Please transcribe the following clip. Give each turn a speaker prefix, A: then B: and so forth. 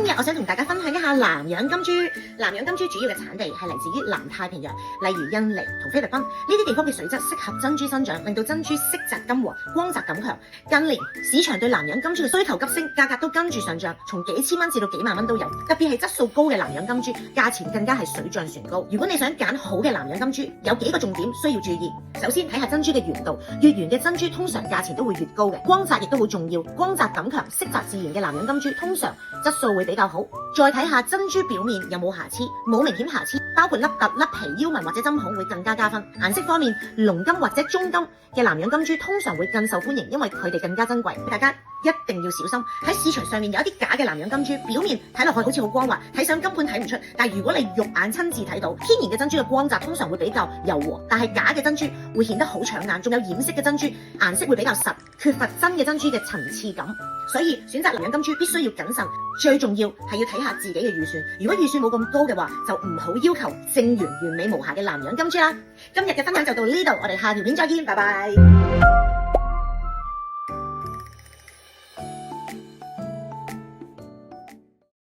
A: 今日我想同大家分享一下南洋金豬。南洋金豬主要嘅產地係嚟自於南太平洋，例如印尼同菲律賓呢啲地方嘅水質適合珍珠生長，令到珍珠色澤金黃、光澤感強。近年市場對南洋金豬嘅需求急升，價格都跟住上漲，從幾千蚊至到幾萬蚊都有。特別係質素高嘅南洋金豬，價錢更加係水漲船高。如果你想揀好嘅南洋金豬，有幾個重點需要注意。首先睇下珍珠嘅圓度，越圓嘅珍珠通常價錢都會越高嘅。光澤亦都好重要，光澤感強、色澤自然嘅南洋金豬通常質素會比較好。再睇下珍珠表面有冇瑕疵，冇明顯瑕疵，包括凹凸、甩皮、腰紋或者針孔會更加加分。顏色方面，龍金或者中金嘅南洋金豬通常會更受歡迎，因為佢哋更加珍貴。大家一定要小心，喺市場上面有一啲假嘅南洋金豬，表面睇落去好似好光滑，睇相根本睇唔出。但如果你肉眼親自睇到，天然嘅珍珠嘅光澤通常會比較柔和，但係假嘅珍珠會顯得好搶眼，仲有染色嘅珍珠顏色會比較實，缺乏真嘅珍珠嘅層次感。所以選擇南洋金豬必須要謹慎，最重要係要睇下自己嘅預算。如果預算冇咁高嘅話，就唔好要求正圓完美無瑕嘅南洋金豬啦。今日嘅分享就到呢度，我哋下條片再見，拜拜。